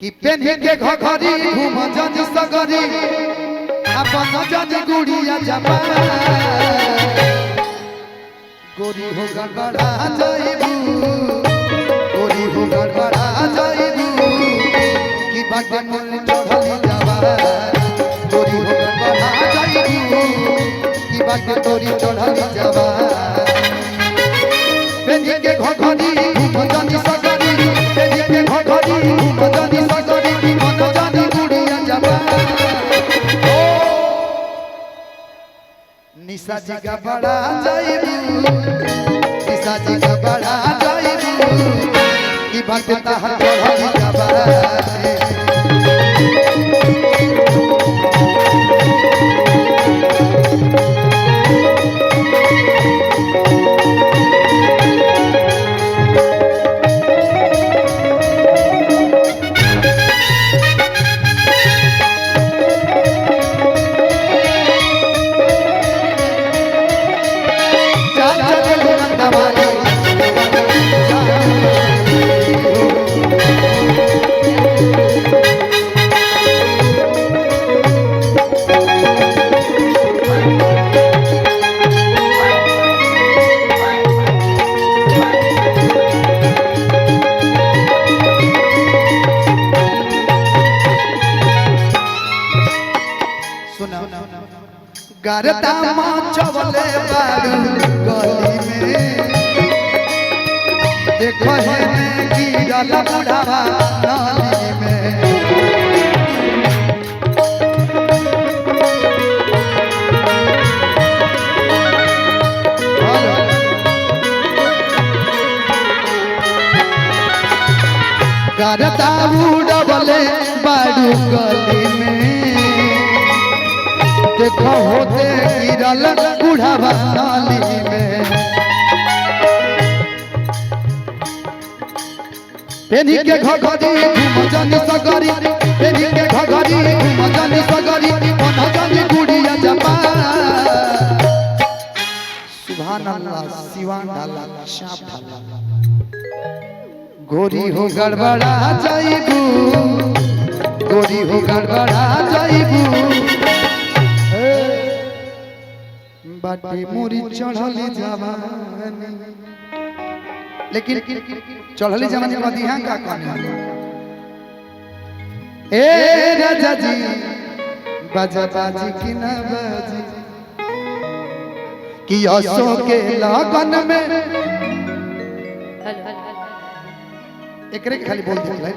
कि पेन्ही के घघरी घूम जनी सगरी अपन जनी गुड़िया जपा गोरी हो गड़बड़ा जाइबू गोरी हो गड़बड़ा जाइबू कि बागे मन चढ़ली जावा गोरी हो गड़बड़ा जाइबू कि बागे तोरी चढ़ली जावा पेन्ही के घघरी घूम जनी सगरी पेन्ही के घघरी घूम जनी सगरी मन जनी गुड़िया जपा निशा जी का बड़ा जाइबू निशा जी का बड़ा जाइबू कि बात ताहा चढ़ली जावा गरदा माँ चवले बारू गली में देखो है गिरल बुढ़ावा नाली में गरदा उड़वले बारू गली में देखो होते गिरल बुढ़ावा नाली में पेन्ही के घघरी घूम जनी सगरी पेन्ही के घघरी घूम जनी सगरी मन जनी गुड़िया जपा सुभान अल्लाह सिवान डाला शाप डाला गोरी हो गड़बड़ा जाइबू गोरी हो गड़बड़ा जाइबू बाटे मोरी चढ़ली जवानी लेकिन चढ़ली जवानी का दिहां का कहनी ए राजा जी बाजा बाजी की ना बाजी कि असो के लगन में एकरे खाली बोल दे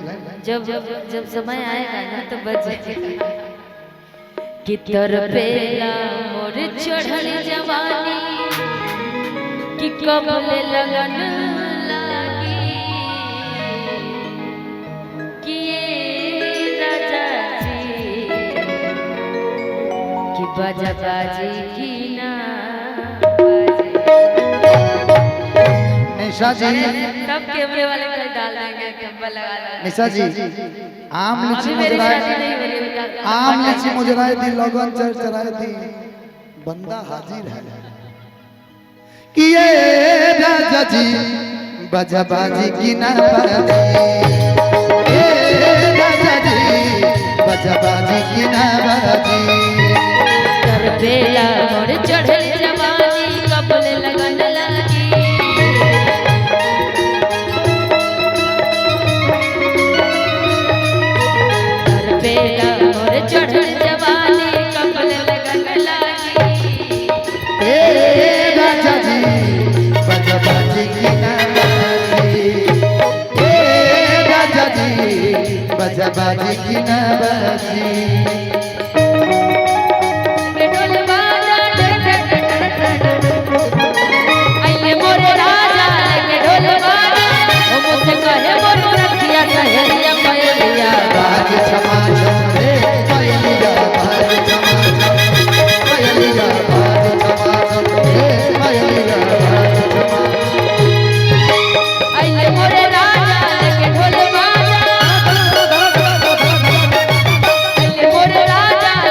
जब समय आएगा ना तो बजेगा कि तरपेला मोर चढ़ल जवानी कि कब ले लगन लागी कि ये राजा जी कि बाजा बाजी की ना निशा जी सब कैमरे वाले कल डाल देंगे कैमरा लगा देंगे निशा जी आम लीची मुजराए दी लगन चरचराए दी बंदा हाजिर है कि ये राजा जी बाजा बाजी की ना बाजी ये राजा जी बाजा बाजी की ना बाजी तरपेला मोर चढ़ल जवानी कब ले लगन लागी तरपेला मोर चढ़ल जवानी कब ले लगन लागी ए राजा जी बाजा बाजी की ना बाजी ए राजा जी बाजा बाजी की ना बाजी राजा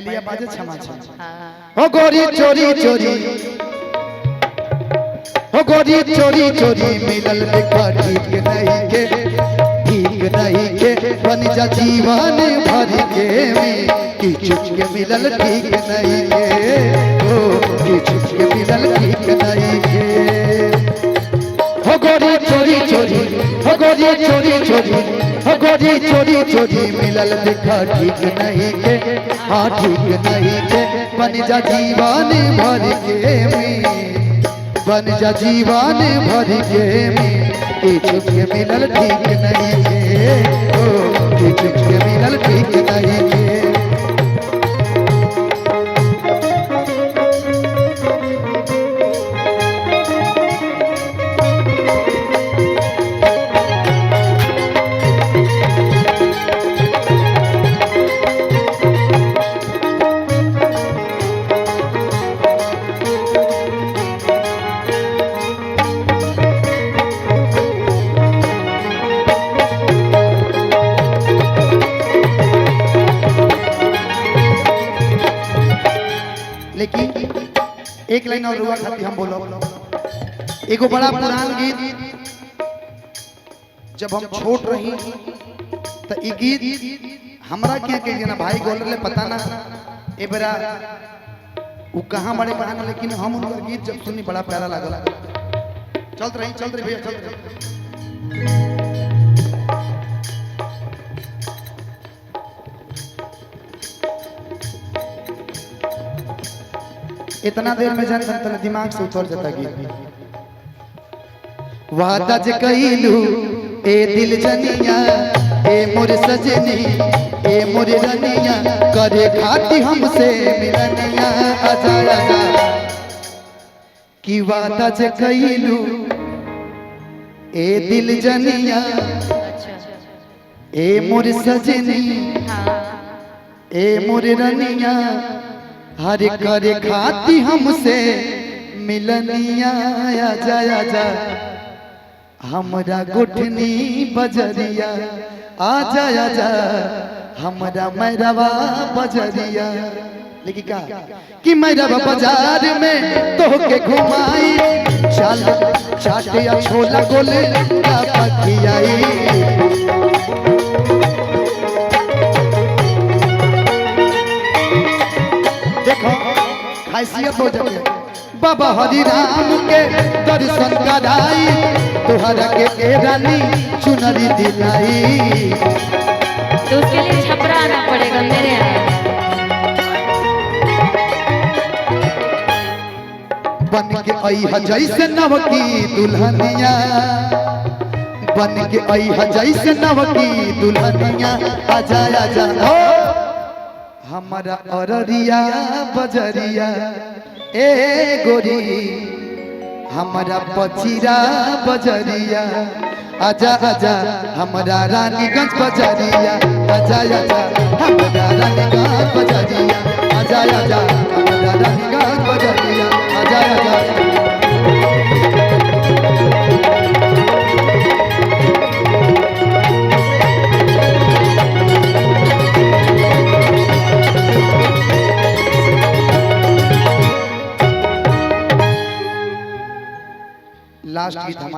पहलिया बाजे क्षमा क्षमा हाँ ओ गोरी चोरी चोरी ओ गोरी चोरी चोरी मिलल देखा ठीक नहीं के बन जा जीवन भर के में की चुच के मिलल ठीक नहीं के ओ की चुच के मिलल ठीक नहीं के हो गोरी चोरी चोरी हो गोरी चोरी चोरी हो गोरी चोरी चोरी मिलल देखा ठीक नहीं के हाँ ठीक नहीं के बन जा जीवन भर के में बन जा जीवन भर के में की चुच के मिलल ठीक नहीं के ओ की चुच के मिलल ठीक नहीं के लेकिन एक लाइन और रुआ खाती हम बोलो एगो बड़ा पुरान गीत जब हम छोट रही तो ई गीत हमरा क्या के ना भाई गोल ले पता ना ए बेरा उ कहां बड़े कहां लेकिन हम उनका गीत जब सुनी बड़ा प्यारा लागल चलत रही भैया चलत रही इतना देर में जान तन दिमाग से उतर जाता गीत वादा जे कइलू ए दिल जनिया ए मोर सजनी ए मोर रनिया करे खाती हमसे मिलनिया आजा आजा की वादा जे कइलू ए दिल जनिया अच्छा ए मोर सजनी हाँ ए मोर रनिया हर करे खाती हमसे मिलनिया आजा आजा हमरा गुठनी बजरिया आजा आजा हमरा मैरवा बजरिया लेकिन का कि मैरवा बाजार में तोहके घुमाई चल चाटिया छोला गोले का पखियाई देखो हैसियत हो जाए बाबा हरि राम के दर्शन कराई तोहरा के रानी चुनरी दिलाई तो उसके लिए छपरा आना पड़ेगा मेरे यहाँ बन के अइहा जैसे नव की दुल्हनिया बन के अइहा जैसे नव की दुल्हनिया आजा आजा हो हमारा अररिया बजरिया ए गोरी हमारा पचिरा बजरिया आजा आजा हमारा रानीगंज बजरिया आजा आजा हमारा रानीगंज बजरिया आजा आजा हमारा रानीगंज बजरिया आजा आजा लास्ट गीत हम